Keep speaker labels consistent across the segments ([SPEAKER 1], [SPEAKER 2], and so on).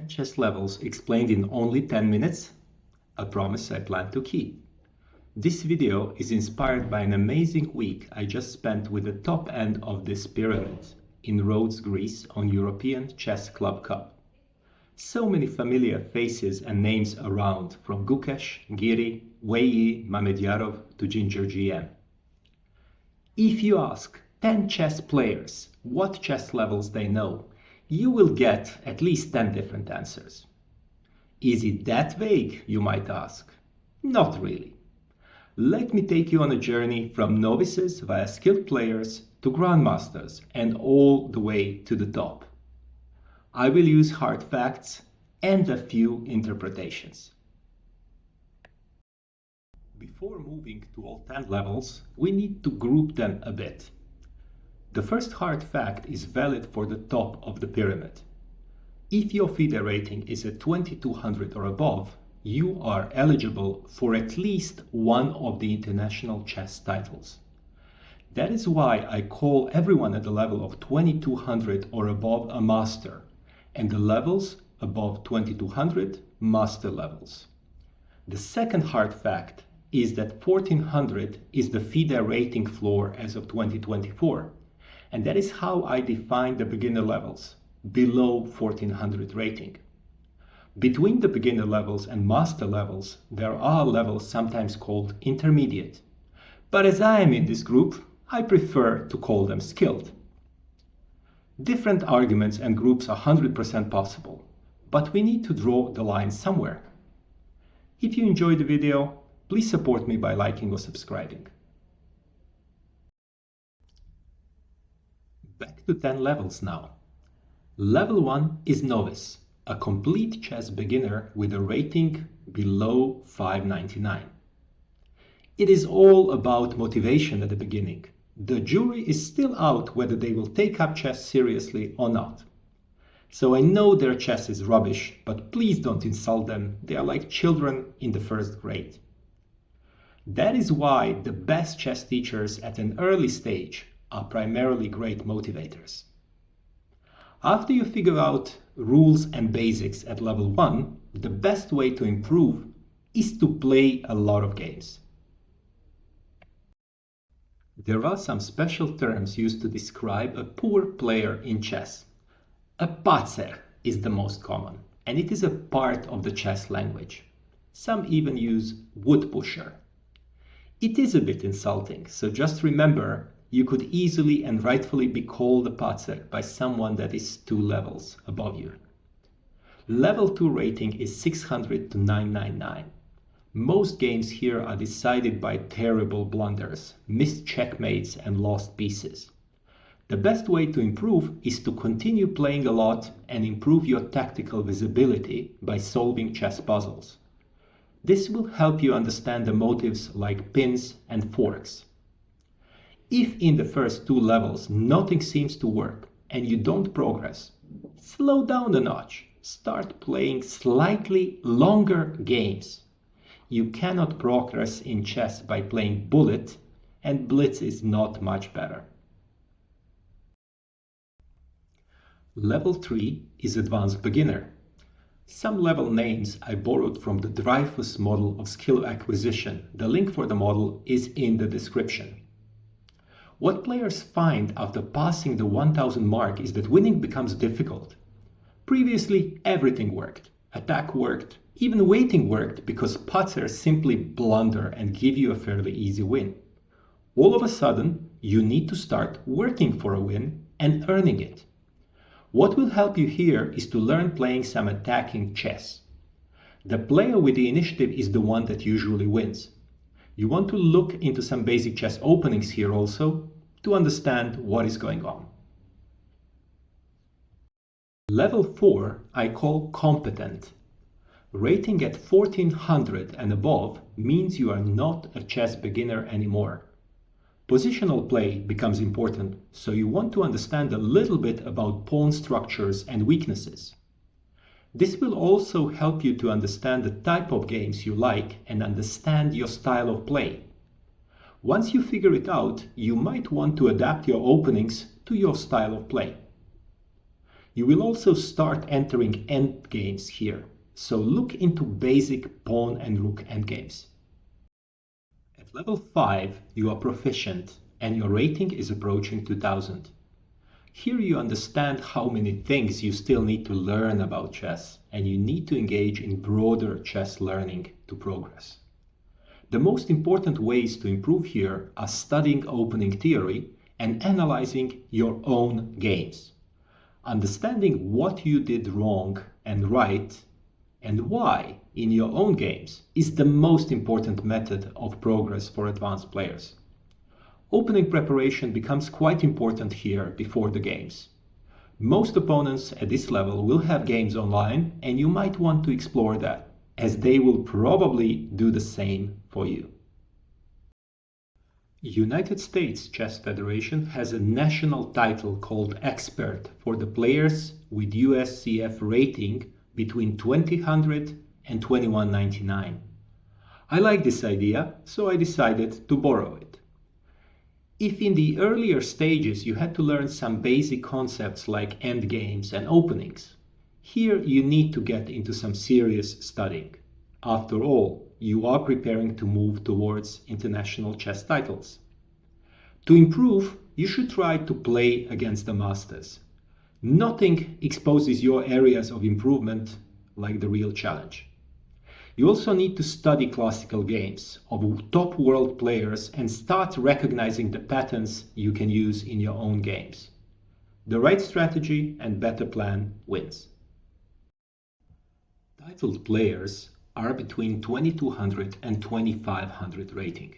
[SPEAKER 1] 10 chess levels explained in only 10 minutes, a promise I plan to keep. This video is inspired by an amazing week I just spent with the top end of this pyramid in Rhodes, Greece on European Chess Club Cup. So many familiar faces and names around, from Gukesh, Giri, Wei Yi, Mamedyarov to Ginger GM. If you ask 10 chess players what chess levels they know, you will get at least 10 different answers. Is it that vague, you might ask? Not really. Let me take you on a journey from novices via skilled players to grandmasters and all the way to the top. I will use hard facts and a few interpretations. Before moving to all 10 levels, we need to group them a bit. The first hard fact is valid for the top of the pyramid. If your FIDE rating is at 2200 or above, you are eligible for at least one of the international chess titles. That is why I call everyone at the level of 2200 or above a master, and the levels above 2200 master levels. The second hard fact is that 1400 is the FIDE rating floor as of 2024, and that is how I define the beginner levels, below 1400 rating. Between the beginner levels and master levels, there are levels sometimes called intermediate. But as I am in this group, I prefer to call them skilled. Different arguments and groups are 100% possible, but we need to draw the line somewhere. If you enjoyed the video, please support me by liking or subscribing. Back to 10 levels now. Level 1 is Novice, a complete chess beginner with a rating below 599. It is all about motivation at the beginning. The jury is still out whether they will take up chess seriously or not. So I know their chess is rubbish, but please don't insult them. They are like children in the first grade. That is why the best chess teachers at an early stage are primarily great motivators. After you figure out rules and basics at level 1, the best way to improve is to play a lot of games. There are some special terms used to describe a poor player in chess. A Patzer is the most common, and it is a part of the chess language. Some even use wood pusher. It is a bit insulting, so just remember you could easily and rightfully be called a Patzer by someone that is 2 levels above you. Level 2 rating is 600 to 999. Most games here are decided by terrible blunders, missed checkmates and lost pieces. The best way to improve is to continue playing a lot and improve your tactical visibility by solving chess puzzles. This will help you understand the motives like pins and forks. If in the first 2 levels nothing seems to work and you don't progress, slow down a notch. Start playing slightly longer games. You cannot progress in chess by playing bullet, and blitz is not much better. Level 3 is advanced beginner. Some level names I borrowed from the Dreyfus model of skill acquisition. The link for the model is in the description. What players find after passing the 1000 mark is that winning becomes difficult. Previously, everything worked. Attack worked, even waiting worked because Patzers simply blunder and give you a fairly easy win. All of a sudden, you need to start working for a win and earning it. What will help you here is to learn playing some attacking chess. The player with the initiative is the one that usually wins. You want to look into some basic chess openings here also to understand what is going on. Level 4 I call competent. Rating at 1400 and above means you are not a chess beginner anymore. Positional play becomes important, so you want to understand a little bit about pawn structures and weaknesses. This will also help you to understand the type of games you like and understand your style of play. Once you figure it out, you might want to adapt your openings to your style of play. You will also start entering endgames here, so look into basic pawn and rook endgames. At level 5, you are proficient and your rating is approaching 2000. Here you understand how many things you still need to learn about chess, and you need to engage in broader chess learning to progress. The most important ways to improve here are studying opening theory and analyzing your own games. Understanding what you did wrong and right and why in your own games is the most important method of progress for advanced players. Opening preparation becomes quite important here before the games. Most opponents at this level will have games online, and you might want to explore that, as they will probably do the same for you. United States Chess Federation has a national title called Expert for the players with USCF rating between 2000 and 2199. I like this idea, so I decided to borrow it. If in the earlier stages you had to learn some basic concepts like endgames and openings, here you need to get into some serious studying. After all, you are preparing to move towards international chess titles. To improve, you should try to play against the masters. Nothing exposes your areas of improvement like the real challenge. You also need to study classical games of top world players and start recognizing the patterns you can use in your own games. The right strategy and better plan wins. Titled players are between 2200 and 2500 rating.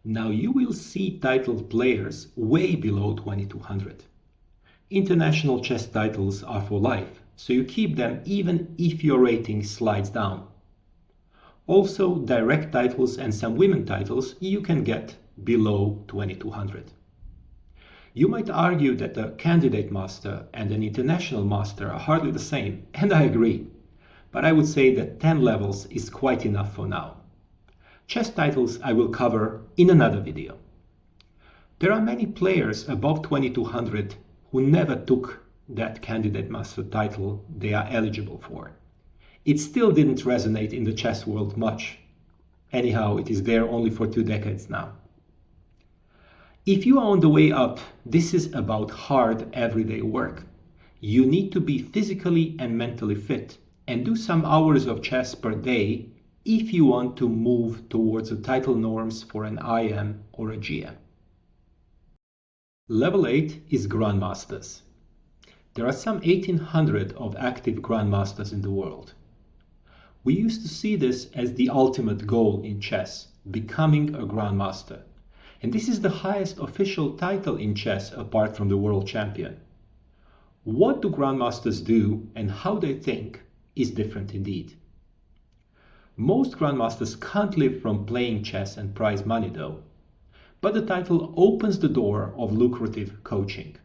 [SPEAKER 1] Now you will see titled players way below 2200. International chess titles are for life, so you keep them even if your rating slides down. Also, direct titles and some women titles you can get below 2200. You might argue that a candidate master and an international master are hardly the same, and I agree. But I would say that 10 levels is quite enough for now. Chess titles I will cover in another video. There are many players above 2200 who never took that candidate master title they are eligible for. It still didn't resonate in the chess world much. Anyhow, it is there only for 2 decades now. If you are on the way up, this is about hard everyday work. You need to be physically and mentally fit and do some hours of chess per day if you want to move towards the title norms for an IM or a GM. Level 8 is Grandmasters. There are some 1800 of active Grandmasters in the world. We used to see this as the ultimate goal in chess, becoming a Grandmaster. And this is the highest official title in chess apart from the World Champion. What do Grandmasters do and how they think is different indeed. Most Grandmasters can't live from playing chess and prize money though. But the title opens the door of lucrative coaching.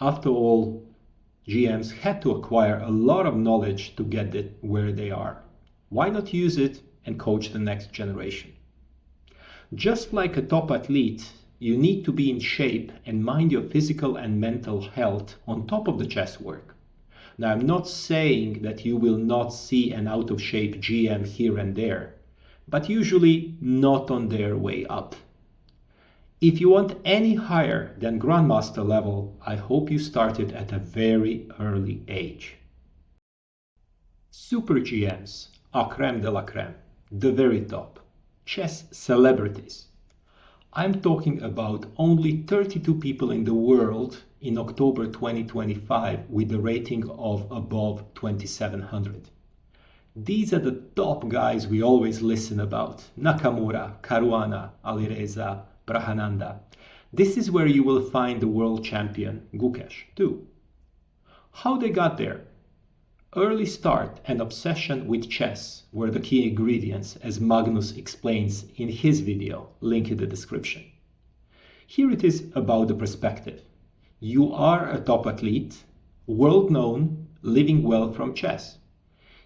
[SPEAKER 1] After all, GMs had to acquire a lot of knowledge to get it where they are. Why not use it and coach the next generation? Just like a top athlete, you need to be in shape and mind your physical and mental health on top of the chess work. Now, I'm not saying that you will not see an out-of-shape GM here and there, but usually not on their way up. If you want any higher than Grandmaster level, I hope you started at a very early age. Super GMs are crème de la crème, the very top, chess celebrities. I'm talking about only 32 people in the world in October 2025 with a rating of above 2700. These are the top guys we always listen about: Nakamura, Caruana, Alireza, Prahananda. This is where you will find the world champion Gukesh too. How they got there? Early start and obsession with chess were the key ingredients, as Magnus explains in his video, link in the description. Here it is about the perspective. You are a top athlete, world known, living well from chess.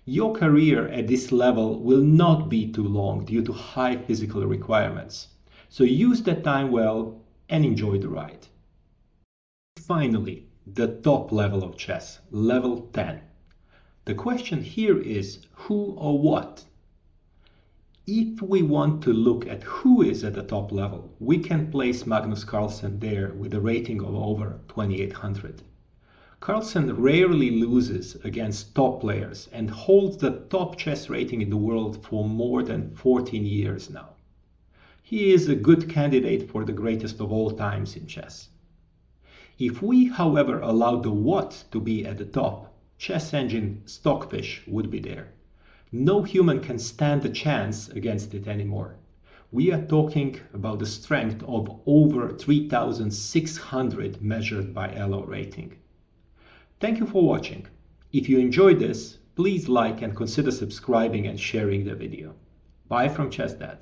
[SPEAKER 1] Your career at this level will not be too long due to high physical requirements. So use that time well and enjoy the ride. Finally, the top level of chess, level 10. The question here is who or what? If we want to look at who is at the top level, we can place Magnus Carlsen there with a rating of over 2800. Carlsen rarely loses against top players and holds the top chess rating in the world for more than 14 years now. He is a good candidate for the greatest of all times in chess. If we, however, allow the what to be at the top, chess engine Stockfish would be there. No human can stand a chance against it anymore. We are talking about the strength of over 3,600 measured by ELO rating. Thank you for watching. If you enjoyed this, please like and consider subscribing and sharing the video. Bye from ChessDad.